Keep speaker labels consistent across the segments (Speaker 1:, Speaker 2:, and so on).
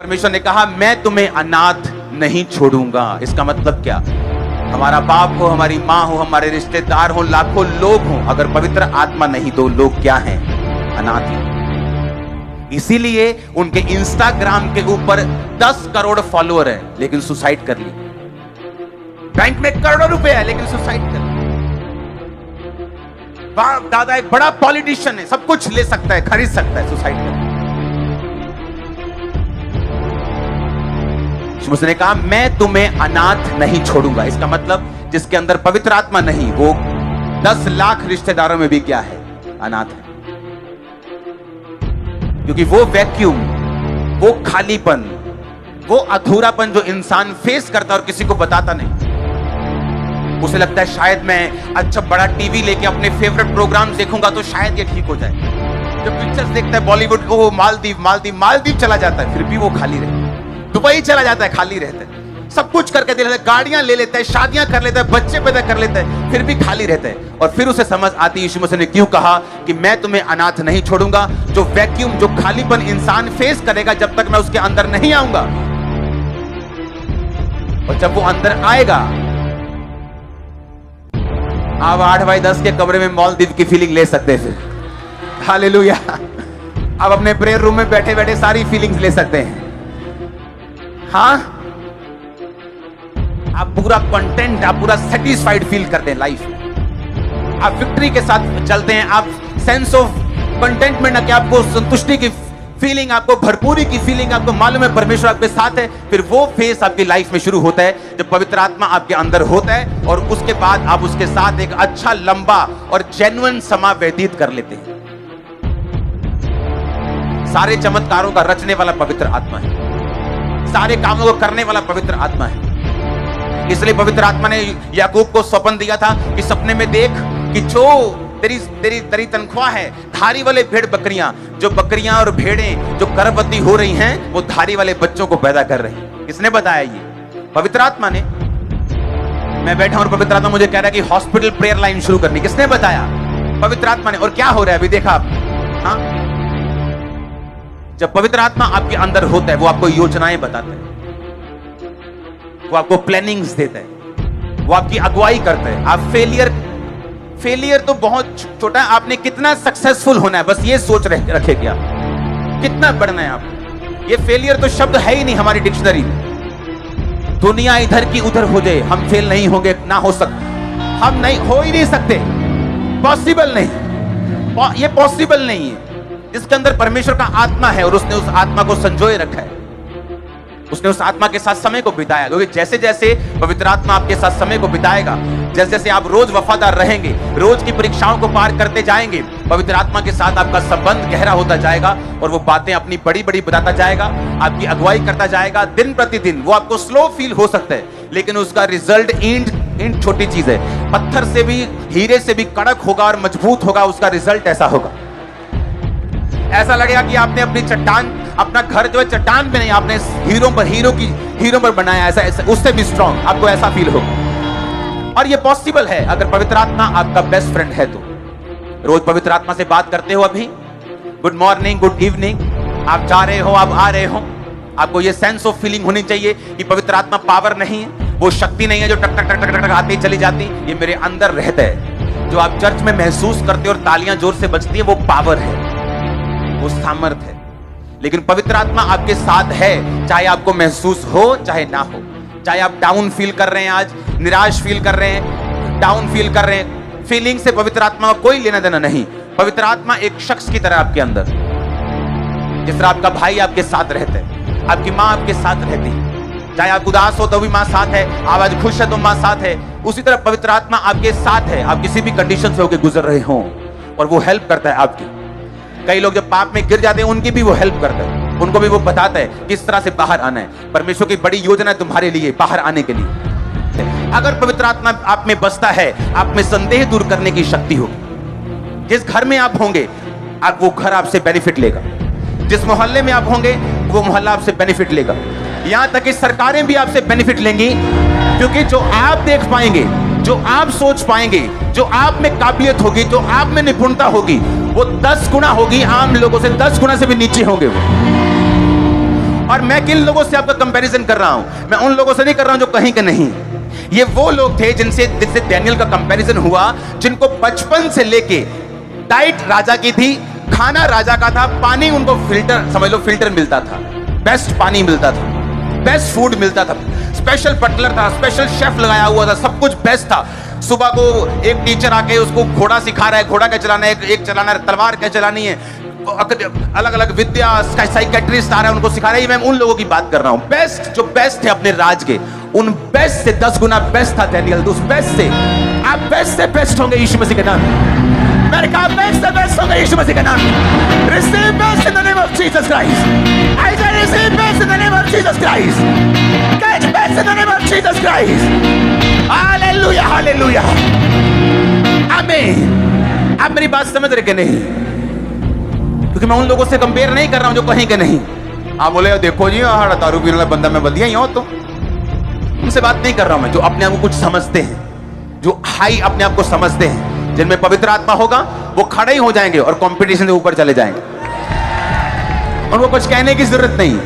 Speaker 1: परमेश्वर ने कहा मैं तुम्हें अनाथ नहीं छोड़ूंगा। इसका मतलब क्या? हमारा बाप हो, हमारी माँ हो, हमारे रिश्तेदार हो, लाखों लोग हो, अगर पवित्र आत्मा नहीं तो लोग क्या हैं? अनाथ हैं। इसीलिए उनके इंस्टाग्राम के ऊपर 10 करोड़ फॉलोअर हैं लेकिन सुसाइड कर ली। बैंक में करोड़ों रुपए है लेकिन सुसाइड कर ली। बाप दादा एक बड़ा पॉलिटिशियन है, सब कुछ ले सकता है, खरीद सकता है, सुसाइड कर ली। उसने कहा मैं तुम्हें अनाथ नहीं छोड़ूंगा। इसका मतलब जिसके अंदर पवित्र आत्मा नहीं वो 10 लाख रिश्तेदारों में भी क्या है? अनाथ है। क्योंकि वो वैक्यूम, वो खालीपन, वो अधूरापन जो इंसान फेस करता है और किसी को बताता नहीं, उसे लगता है शायद मैं अच्छा बड़ा टीवी लेके अपने फेवरेट प्रोग्राम देखूंगा तो शायद ये ठीक हो जाए। जब पिक्चर्स देखता है बॉलीवुड, ओ मालदीव चला जाता है, फिर भी वो खाली रहता है। दुबई चला जाता है, खाली रहता है। सब कुछ करके दे लेता है, गाड़ियां ले लेता है, शादियां कर लेता है, बच्चे पैदा कर लेता है, फिर भी खाली रहता है। और फिर उसे समझ आती है यीशु मसीह ने क्यों कहा कि मैं तुम्हें अनाथ नहीं छोड़ूंगा। जो वैक्यूम, जो खालीपन इंसान फेस करेगा जब तक मैं उसके अंदर नहीं आऊंगा, और जब वो अंदर आएगा, आप 8x10 के कमरे में मालदीव की फीलिंग ले सकते हैं। फिर हालेलुया, आप अपने प्रेयर रूम में बैठे बैठे सारी फीलिंग्स ले सकते हैं। हाँ, आप पूरा कंटेंट, आप पूरा सेटिस्फाइड फील करते हैं लाइफ में। आप विक्ट्री के साथ चलते हैं, आप सेंस ऑफ कंटेंटमेंट, कि आपको संतुष्टि की फीलिंग, आपको भरपूरी की फीलिंग, आपको मालूम है परमेश्वर आपके साथ है। फिर वो फेस आपकी लाइफ में शुरू होता है जब पवित्र आत्मा आपके अंदर होता है, और उसके बाद आप उसके साथ एक अच्छा लंबा और जेन्युइन समय व्यतीत कर लेते हैं। सारे चमत्कारों का रचने वाला पवित्र आत्मा है, सारे कामों को करने वाला पवित्र आत्मा है। इसलिए पवित्र आत्मा ने याकूब को स्वप्न दिया था कि सपने में देख कि जो तेरी तनख्वाह है, धारी वाले भेड़ बकरियां, जो बकरियां और भेड़ें जो गर्भवती हो रही हैं, वो धारी वाले बच्चों को पैदा कर रही हैं। किसने बताया? ये पवित्र आत्मा ने। मैं बैठा हूं और पवित्र आत्मा मुझे कह रहा है कि हॉस्पिटल प्रेयर लाइन शुरू करनी। किसने बताया? पवित्र आत्मा ने। और क्या हो रहा है अभी देखा आप? हाँ, जब पवित्र आत्मा आपके अंदर होता है वो आपको योजनाएं बताता है, वो आपको प्लानिंग्स देता है, वो आपकी अगुवाई करता है। आप फेलियर तो बहुत छोटा है, आपने कितना सक्सेसफुल होना है बस ये सोच रखे क्या, कितना बढ़ना है आप। ये फेलियर तो शब्द है ही नहीं हमारी डिक्शनरी में। दुनिया इधर की उधर हो जाए, हम फेल नहीं होंगे, ना हो सकता, हम नहीं हो ही नहीं सकते, पॉसिबल नहीं, ये पॉसिबल नहीं है। जिसके अंदर परमेश्वर का आत्मा है और उसने उस आत्मा को संजोए रखा है, उसने उस आत्मा के साथ समय को बिताया। क्योंकि जैसे जैसे पवित्र आत्मा आपके साथ समय को बिताएगा, जैसे जैसे आप रोज वफादार रहेंगे, रोज की परीक्षाओं को पार करते जाएंगे, पवित्र आत्मा के साथ आपका संबंध गहरा होता जाएगा और वो बातें अपनी बड़ी बड़ी बताता जाएगा, आपकी अगुवाई करता जाएगा दिन प्रतिदिन। वो आपको स्लो फील हो सकता है लेकिन उसका रिजल्ट इंड छोटी चीज है। पत्थर से भी, हीरे से भी कड़क होगा और मजबूत होगा, उसका रिजल्ट ऐसा होगा। ऐसा लगेगा कि आपने अपनी चट्टान, अपना घर जो है चट्टान पे नहीं, आपने हीरो पर बनाया, ऐसा उससे भी स्ट्रॉन्ग आपको ऐसा फील होगा। और ये पॉसिबल है अगर पवित्र आत्मा आपका बेस्ट फ्रेंड है तो। रोज पवित्र आत्मा से बात करते हो, अभी गुड मॉर्निंग, गुड इवनिंग, आप जा रहे हो, आप आ रहे हो, आपको ये सेंस ऑफ फीलिंग होनी चाहिए कि पवित्र आत्मा पावर नहीं है, वो शक्ति नहीं है जो टक टक टक टक टक आती चली जाती, ये मेरे अंदर रहता है। जो आप चर्च में महसूस करते हो और तालियां जोर से बजती है, वो पावर है, वो सामर्थ है। लेकिन पवित्र आत्मा आपके साथ है, चाहे आपको महसूस हो चाहे ना हो। चाहे आप डाउन फील कर रहे हैं, आज निराश फील कर रहे हैं, डाउन फील कर रहे हैं, फीलिंग से पवित्र आत्मा का कोई लेना देना नहीं। पवित्र आत्मा एक शख्स की तरह आपके अंदर, जिस तरह आपका भाई आपके साथ रहता है, आपकी माँ आपके साथ रहती है, चाहे आप उदास हो तो भी माँ साथ है, आप आज खुश है तो माँ साथ है, उसी तरह पवित्र आत्मा आपके साथ है। आप किसी भी कंडीशन से होकर गुजर रहे हो और वो हेल्प करता है आपकी। कई लोग जब पाप में गिर जाते हैं उनकी भी वो हेल्प करता है, उनको भी वो बताता है किस तरह से बाहर आना है। परमेश्वर की बड़ी योजना है तुम्हारे लिए बाहर आने के लिए। अगर पवित्र आत्मा आप में बसता है, आप में संदेह दूर करने की शक्ति होगी। जिस घर में आप होंगे, वो घर आपसे बेनिफिट लेगा। जिस मोहल्ले में आप होंगे, वो मोहल्ला आपसे बेनिफिट लेगा। यहां तक कि सरकारें भी आपसे बेनिफिट लेंगी, क्योंकि जो आप देख पाएंगे, जो आप सोच पाएंगे, जो आप में काबिलियत होगी, जो आप में निपुणता होगी, वो 10 गुना होगी, आम लोगों से 10 गुना से भी नीचे होंगे वो। और मैं किन लोगों से आपका कंपैरिजन कर रहा हूं? मैं उन लोगों से नहीं कर रहा हूं जो कहीं के नहीं। ये वो लोग थे जिनसे डैनियल का कंपैरिजन हुआ, जिनको बचपन से लेके डाइट राजा की थी, खाना राजा का था, पानी उनको फिल्टर, समझ लो फिल्टर मिलता था, बेस्ट पानी मिलता था, बेस्ट फूड मिलता था, स्पेशल बटलर था, स्पेशल शेफ लगाया हुआ था, सब कुछ बेस्ट था। सुबह को एक टीचर आके उसको घोड़ा सिखा रहा है, घोड़ा क्या चलाना है, एक चलाना है, तलवार क्या चलानी है, अलग अलग विद्या, साइकेट्रिस्ट आ रहा है उनको सिखा रहा है। मैं उन लोगों की बात कर रहा हूं, बेस्ट, जो बेस्ट थे अपने राज के, उन बेस्ट से 10 गुना बेस्ट था डैनियल। उस बेस्ट से आप बेस्ट से बेस्ट होंगे यीशु मसीह के नाम। मैंने कहा बेस्ट से बेस्ट होंगे यीशु मसीह के नाम। Receive best in the name of Jesus Christ. I say receive best in the name of Jesus Christ. Catch best in the name of Jesus Christ. Hallelujah, hallelujah, आमीन। आप मेरी बात समझ रहे कि नहीं? क्योंकि मैं उन लोगों से कंपेयर नहीं कर रहा हूं जो कहीं के नहीं। आप बोले देखो जी हरा दारू पीने वाला बंदा मैं बदिया ही हूं, तो उनसे बात नहीं कर रहा हूं मैं, जो अपने आप को कुछ समझते हैं, जो हाई अपने आप को समझते हैं, जिनमें पवित्र आत्मा होगा वो खड़े ही हो जाएंगे और कंपटीशन से ऊपर चले जाएंगे। उनको कुछ कहने की जरूरत नहीं,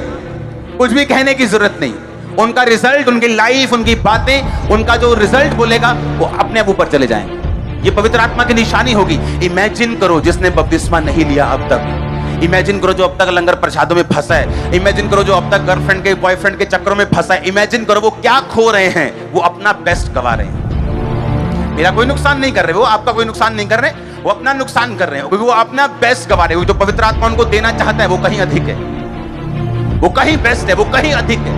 Speaker 1: कुछ भी कहने की जरूरत नहीं। उनका रिजल्ट, उनकी लाइफ, उनकी बातें, उनका जो रिजल्ट बोलेगा वो अपने आप ऊपर चले जाएंगे। ये पवित्र आत्मा की निशानी होगी। इमेजिन करो जिसने बपतिस्मा नहीं लिया अब तक, इमेजिन करो जो अब तक लंगर प्रसादों में फंसा है, इमेजिन करो जो अब तक गर्लफ्रेंड के बॉयफ्रेंड के चक्करों में फंसा है, इमेजिन करो वो क्या खो रहे हैं, वो अपना बेस्ट गवा रहे हैं। मेरा कोई नुकसान नहीं कर रहे वो, आपका कोई नुकसान नहीं कर रहे, वो अपना नुकसान कर रहे हैं, क्योंकि वो अपना बेस्ट गवा रहे हैं। जो पवित्र आत्मा उनको देना चाहता है वो कहीं अधिक है, वो कहीं बेस्ट है, वो कहीं अधिक है,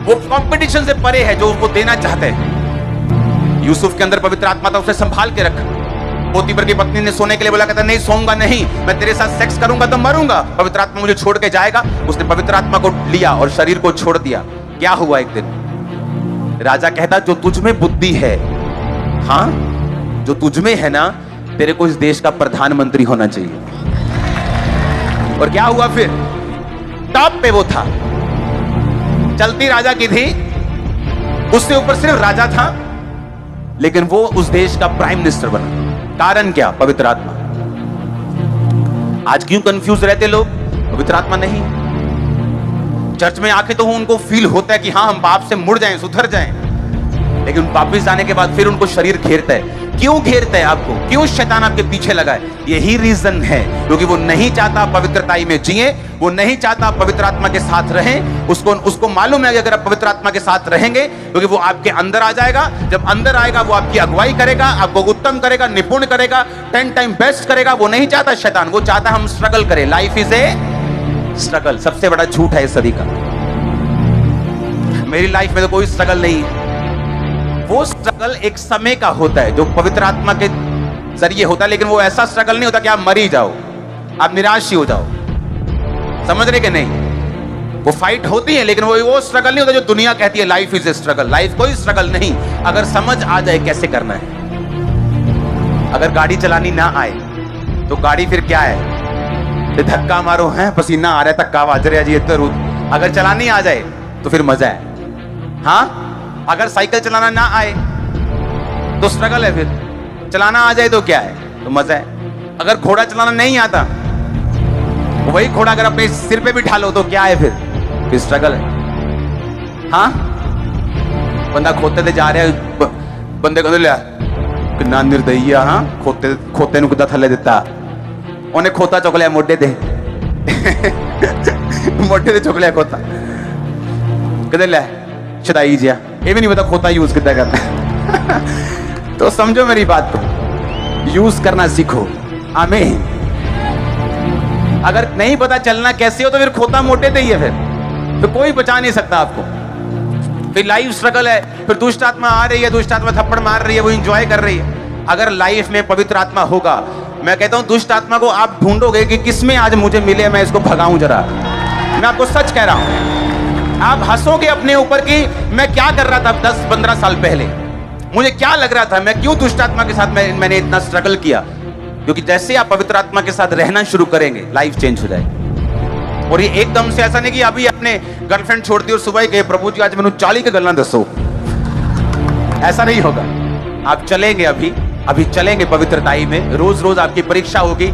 Speaker 1: वो कंपटीशन से परे है जो वो देना चाहते हैं। यूसुफ के अंदर पवित्र आत्मा था, उसे संभाल के रखा। पोतीफर की पत्नी ने सोने के लिए बोला, कहता नहीं सोऊंगा नहीं, मैं तेरे साथ सेक्स करूंगा तो मरूंगा, पवित्र आत्मा मुझे छोड़ के जाएगा। उसने पवित्र आत्मा को लिया और शरीर को छोड़ दिया। क्या हुआ एक दिन? राजा कहता जो तुझ में बुद्धि है, हाँ जो तुझ में है ना, तेरे को इस देश का प्रधानमंत्री होना चाहिए। और क्या हुआ फिर? टॉप पे वो था, चलती राजा की थी, उससे ऊपर सिर्फ राजा था, लेकिन वो उस देश का प्राइम मिनिस्टर बना। कारण क्या? पवित्र आत्मा। आज क्यों कंफ्यूज रहते लोग? पवित्र आत्मा नहीं। चर्च में आके तो उनको फील होता है कि हाँ हम पाप से मुड़ जाएं, सुधर जाएं, लेकिन वापस आने के बाद फिर उनको शरीर घेरता है। क्यों घेरता है आपको? क्यों शैतान आपके पीछे लगा है? यही रीजन है, क्योंकि वो नहीं चाहता पवित्रताई में जिए, वो नहीं चाहता पवित्र आत्मा के साथ रहें। उसको मालूम है कि अगर आप पवित्र आत्मा के साथ रहेंगे, क्योंकि वो आपके अंदर आ जाएगा, जब अंदर आएगा वो आपकी अगुवाई करेगा, आपको उत्तम करेगा, निपुण करेगा, 10 टाइम बेस्ट करेगा। वो नहीं चाहता शैतान, वो चाहता हम स्ट्रगल करें। Life is a struggle. सबसे बड़ा झूठ है इस सदी का। मेरी लाइफ में तो कोई स्ट्रगल नहीं है। वो स्ट्रगल एक समय का होता है जो पवित्र आत्मा के जरिए होता है, लेकिन वो ऐसा स्ट्रगल नहीं होता कि आप मर ही जाओ, आप निराश ही हो जाओ। समझ रहे कि नहीं? वो फाइट होती है, लेकिन वो स्ट्रगल नहीं होता जो दुनिया कहती है life is a struggle. Life कोई स्ट्रगल नहीं, अगर समझ आ जाए कैसे करना है। अगर गाड़ी चलानी ना आए तो गाड़ी फिर क्या है? धक्का मारो, है पसीना आ रहा है, धक्का बाज रहा जी इधर उधर। अगर चलानी आ जाए तो फिर मजा है। हाँ, अगर साइकिल चलाना ना आए तो स्ट्रगल है, फिर चलाना आ जाए तो क्या है? तो मजा है। अगर घोड़ा चलाना नहीं आता, वही घोड़ा अगर अपने सिर पे बिठा लो तो क्या है? फिर स्ट्रगल है। हाँ, बंदा खोते ते जा रहा है, बंदे को लिया कितना निर्दयी। हाँ, खोते कितना थले दिता, उन्हें खोता चुक लिया मोढे ते मोढे ते चुक लिया खोता, कहते ले शदाई जिया, ये भी नहीं पता खोता यूज कितना करना है। तो समझो मेरी बात को, यूज करना सीखो। आमीन। अगर नहीं पता चलना कैसे हो तो फिर खोता मोटे ते ही है, फिर तो कोई बचा नहीं सकता आपको। फिर लाइफ स्ट्रगल है, फिर दुष्ट आत्मा आ रही है, दुष्ट आत्मा थप्पड़ मार रही है, वो एंजॉय कर रही है। अगर लाइफ में पवित्र आत्मा होगा, मैं कहता हूं दुष्ट आत्मा को आप ढूंढोगे कि किसमें आज मुझे मिले, मैं इसको भगाऊं जरा। मैं आपको सच कह रहा हूं, आप हंसोगे अपने ऊपर कि मैं क्या कर रहा था 10-15 साल पहले, मुझे क्या लग रहा था, मैं क्यों दुष्ट आत्मा के साथ मैंने इतना स्ट्रगल किया। क्योंकि जैसे आप पवित्र आत्मा के साथ रहना शुरू करेंगे, लाइफ चेंज हो जाएगी। और ये एकदम से ऐसा नहीं कि अभी अपने गर्लफ्रेंड छोड़ दी और सुबह ही प्रभु जी आज मैंने 40 के गल्ला दसो, ऐसा नहीं होगा। आप चलेंगे, अभी चलेंगे पवित्रताई में। रोज रोज आपकी परीक्षा होगी,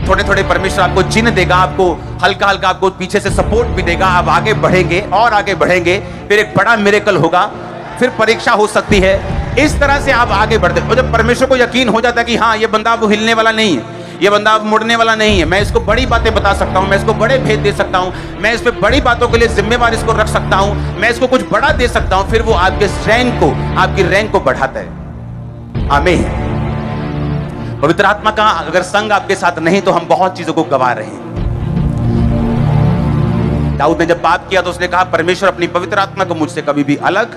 Speaker 1: थोड़े थोड़े परमेश्वर आपको चिन्ह देगा, आपको हल्का हल्का आपको पीछे से सपोर्ट भी देगा। आप आगे बढ़ेंगे और आगे बढ़ेंगे, फिर एक बड़ा मिरेकल होगा, फिर परीक्षा हो सकती है। इस तरह से आप आगे बढ़ते और जब परमेश्वर को यकीन हो जाता है कि हाँ, ये बंदा अब हिलने वाला नहीं है, ये बंदा अब मुड़ने वाला नहीं है, मैं इसको बड़ी बातें बता सकता हूँ, मैं इसको बड़े भेद दे सकता हूँ, मैं इस पे बड़ी बातों के लिए जिम्मेवार इसको रख सकता हूँ, मैं इसको कुछ बड़ा दे सकता हूँ, फिर वो आपके रैंक को, आपकी रैंक को बढ़ाता है। आमीन। पवित्र आत्मा का अगर संग आपके साथ नहीं तो हम बहुत चीजों को गवा रहे हैं। दाऊद ने जब पाप किया तो उसने कहा, परमेश्वर अपनी पवित्र आत्मा को मुझसे कभी भी अलग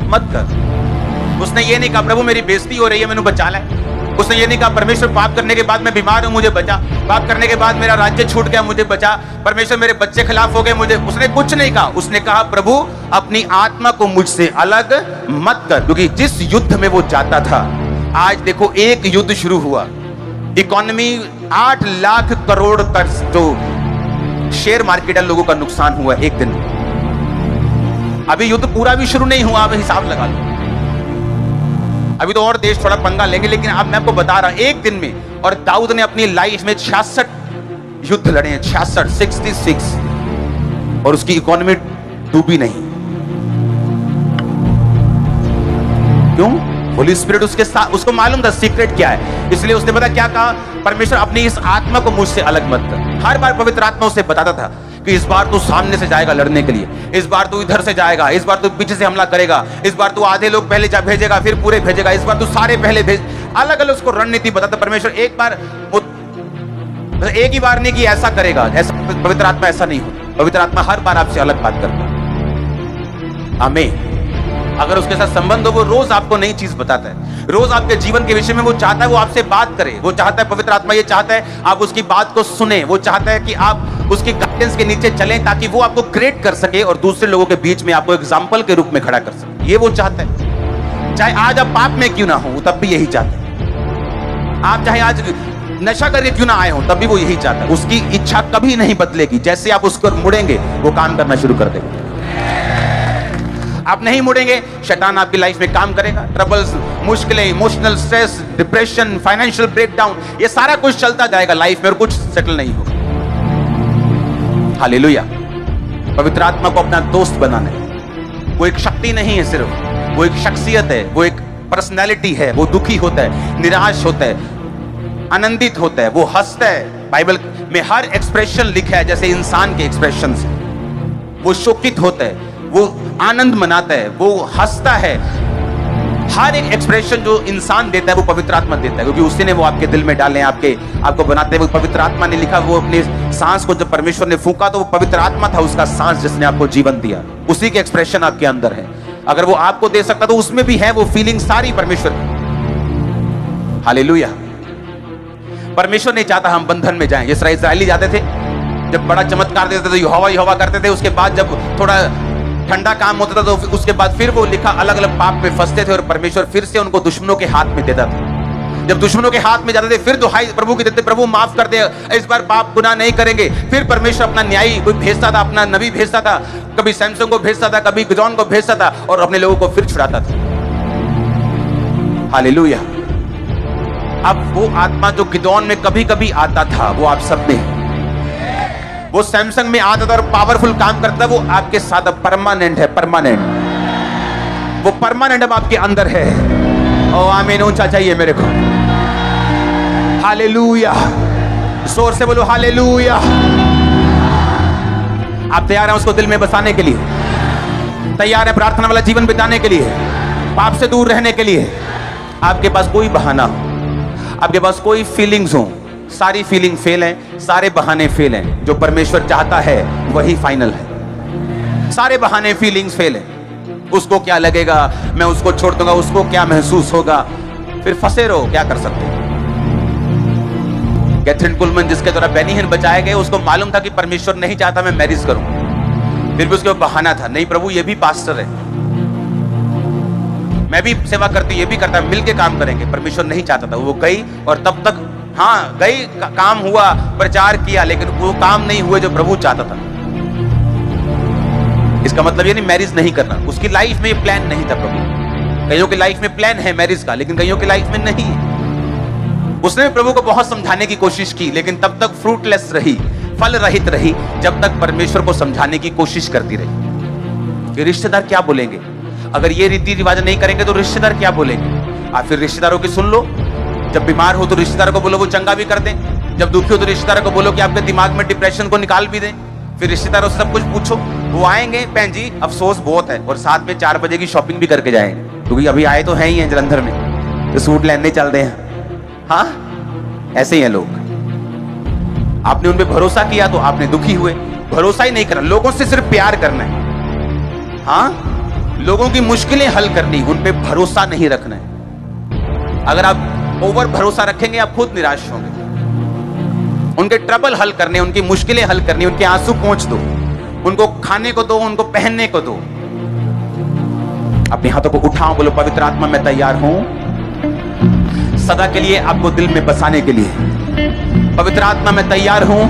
Speaker 1: मत कर। उसने ये नहीं कहा, प्रभु मेरी बेइज्जती हो रही है, मैंने बचा ले। उसने ये नहीं कहा, परमेश्वर पाप करने के बाद मैं बीमार हूं, मुझे बचा। पाप करने के बाद मेरा राज्य छूट गया, मुझे बचा। परमेश्वर मेरे बच्चे खिलाफ हो गए, मुझे। उसने कुछ नहीं कहा। उसने कहा, प्रभु अपनी आत्मा को मुझसे अलग मत कर। क्योंकि जिस युद्ध में वो जाता था, आज देखो एक युद्ध शुरू हुआ। इकोनॉमी 8 लाख करोड़ का जो शेयर मार्केट है, लोगों का नुकसान हुआ एक दिन में। अभी युद्ध पूरा भी शुरू नहीं हुआ, अब हिसाब लगा लो। अभी तो और देश थोड़ा पंगा लेंगे, लेकिन अब मैं आपको बता रहा हूं एक दिन में। और दाऊद ने अपनी लाइफ में 66 युद्ध लड़े हैं, 66, और उसकी इकोनॉमी डूबी नहीं। क्यों? होली स्पिरिट उसके साथ, उसको मालूम था सीक्रेट क्या है, इसलिए उसने पता क्या कहा, परमेश्वर अपनी इस आत्मा को मुझसे अलग मत कर। हर बार पवित्र आत्मा उसे बताता था कि इस बार तू सामने से जाएगा लड़ने के लिए, इस बार तू इधर से जाएगा, इस बार तू पीछे से हमला करेगा, इस बार तू आधे लोग पहले भेजेगा, फिर पूरे भेजेगा, इस बार तू सारे पहले भेज। अलग अलग उसको रणनीति बताता परमेश्वर। एक बार वो एक ही बार नहीं कि ऐसा करेगा, ऐसा पवित्र आत्मा ऐसा नहीं होता। पवित्र आत्मा हर बार आपसे अलग बात करता है। आमीन। अगर उसके साथ संबंध हो, वो रोज आपको नई चीज बताता है, रोज आपके जीवन के विषय में वो चाहता है, वो आपसे बात करे। वो चाहता है, पवित्र आत्मा ये चाहता है आप उसकी बात को सुने। वो चाहता है कि आप उसकी गाइडेंस के नीचे चलें, ताकि वो आपको क्रिएट कर सके और दूसरे लोगों के बीच में आपको एग्जाम्पल के रूप में खड़ा कर सके। ये वो चाहता है। चाहे आज आप पाप में क्यों ना हो, तब भी यही चाहता है। आप चाहे आज नशा करके क्यों ना आए हो, तब भी वो यही चाहता है। उसकी इच्छा कभी नहीं बदलेगी। जैसे आप उसको मुड़ेंगे, वो काम करना शुरू कर देगा। आप नहीं मुड़ेंगे, शैतान आपकी लाइफ में काम करेगा। ट्रबल्स, मुश्किलें, emotional stress, depression, financial breakdown, ये सारा कुछ चलता जाएगा लाइफ में और कुछ सेटल नहीं होगा। हालेलुया। पवित्र आत्मा को अपना दोस्त बनाना है। वो एक शक्ति नहीं है सिर्फ, वो एक शख्सियत है, वो एक पर्सनैलिटी है। वो दुखी होता है, निराश होता है, आनंदित होता है, वो हंसता है। बाइबल में हर एक्सप्रेशन लिखा है जैसे इंसान के एक्सप्रेशन से। वो शोकित होता है, वो आनंद मनाता है, वो हंसता है। हर एक एक्सप्रेशन जो इंसान देता है वो पवित्र आत्मा देता है, क्योंकि उसी ने वो आपके दिल में डाले, आपको बनाते हैं। वो पवित्र आत्मा ने लिखा। वो अपने सांस को जब परमेश्वर ने फूंका तो वो पवित्र आत्मा था उसका सांस, जिसने आपको जीवन दिया। उसी के एक्सप्रेशन आपके अंदर है। अगर वो आपको दे सकता तो उसमें भी है वो फीलिंग सारी परमेश्वर की। हालेलुया। परमेश्वर नहीं चाहता हम बंधन में जाएं। जिस तरह इस्राएली जाते थे, जब बड़ा चमत्कार देते थे, यहोवा करते थे, उसके बाद जब थोड़ा ठंडा काम होता था तो उसके बाद फिर वो लिखा अलग अलग पाप में फंसते थे और परमेश्वर फिर से उनको दुश्मनों के हाथ में देता था। जब दुश्मनों के हाथ में जाते थे, फिर दुहाई प्रभु की देते, प्रभु माफ कर दे, इस बार पाप गुनाह नहीं करेंगे। फिर परमेश्वर अपना न्यायी कोई भेजता था, अपना नबी भेजता था, कभी सैमसन को भेजता था, कभी गिदोन को भेजता था, और अपने लोगों को फिर छुड़ाता था। हालेलुया। अब वो आत्मा जो गिदोन में कभी कभी आता था, वो आप सब में, वो सैमसंग में आता था और पावरफुल काम करता है, वो आपके साथ अब परमानेंट है। परमानेंट, वो परमानेंट अब आपके अंदर है। ओ आमीन। ऊंचा चाहिए मेरे को। हालेलुया। जोर से बोलो हालेलुया। आप तैयार हैं उसको दिल में बसाने के लिए? तैयार है प्रार्थना वाला जीवन बिताने के लिए, पाप से दूर रहने के लिए? आपके पास कोई बहाना हो, आपके पास कोई फीलिंग्स हो, सारी फीलिंग फेल है, सारे बहाने फेल हैं। जो परमेश्वर चाहता है वही फाइनल है। सारे बहाने, फीलिंग्स फेल है। उसको क्या लगेगा, मैं उसको छोड़ दूंगा, उसको क्या महसूस होगा, फिर फंसे रहो। क्या कर सकते हैं? कैथरीन कुलमन, जिसके द्वारा बेनी हिन बचाए गए, उसको मालूम था कि परमेश्वर नहीं चाहता मैं मैरिज करूं, फिर भी उसके बहाना था, नहीं प्रभु ये भी पास्टर है, मैं भी सेवा करती, ये भी करता, मिलके काम करेंगे। परमेश्वर नहीं चाहता था। वो गई और तब तक हाँ गई, काम हुआ, प्रचार किया, लेकिन वो काम नहीं हुए जो प्रभु चाहता था। इसका मतलब ये नहीं मैरिज नहीं करना, उसकी लाइफ में ये प्लान नहीं था। प्रभु कईयों की लाइफ में प्लान है मैरिज का, लेकिन कईयों की लाइफ में नहीं है। उसने भी प्रभु को बहुत समझाने की कोशिश की, लेकिन तब तक फ्रूटलेस रही, फल रहित रही, जब तक परमेश्वर को समझाने की कोशिश करती रही कि रिश्तेदार क्या बोलेंगे, अगर ये रीति रिवाज नहीं करेंगे तो रिश्तेदार क्या बोलेंगे। आप फिर रिश्तेदारों की सुन लो। जब बीमार हो तो रिश्तेदारों को बोलो वो चंगा भी कर दें, जब दुखी हो तो रिश्तेदारों को बोलो कि आपके दिमाग में डिप्रेशन को निकाल भी दें। फिर रिश्तेदारों से सब कुछ पूछो, वो आएंगे बहन जी अफसोस बहुत है, और साथ में 4 बजे की शॉपिंग भी करके जाएंगे, क्योंकि अभी आए तो हैं ही हैं जलंधर में, तो सूट लेने चलते हैं। हाँ, ऐसे ही हैं लोग। आपने उन पे भरोसा किया तो आपने दुखी हुए। भरोसा ही नहीं करना, लोगों से सिर्फ प्यार करना है। हाँ, लोगों की मुश्किलें हल करनी, उन पे भरोसा नहीं रखना है। अगर आप ओवर भरोसा रखेंगे आप खुद निराश होंगे। उनके ट्रबल हल करने, उनकी मुश्किलें हल करनी, उनके आंसू पोंछ दो, उनको खाने को दो, उनको पहनने को दो। अपने हाथों को उठाओ, बोलो पवित्र आत्मा मैं तैयार हूं सदा के लिए आपको दिल में बसाने के लिए। पवित्र आत्मा मैं तैयार हूं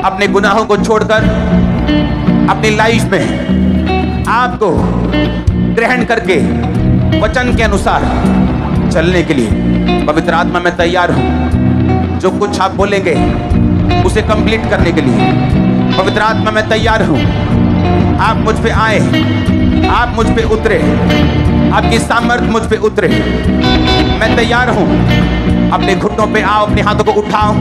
Speaker 1: अपने गुनाहों को छोड़कर अपनी लाइफ में आपको ग्रहण करके वचन के अनुसार चलने के लिए। पवित्र आत्मा मैं तैयार हूं जो कुछ आप बोलेंगे उसे कंप्लीट करने के लिए। पवित्र आत्मा मैं तैयार हूं, आप मुझ पे आए, आप मुझ पे उतरे, आपकी सामर्थ्य मुझ पे उतरे। मैं तैयार हूं, अपने घुटनों पे आओ, अपने हाथों को उठाओ,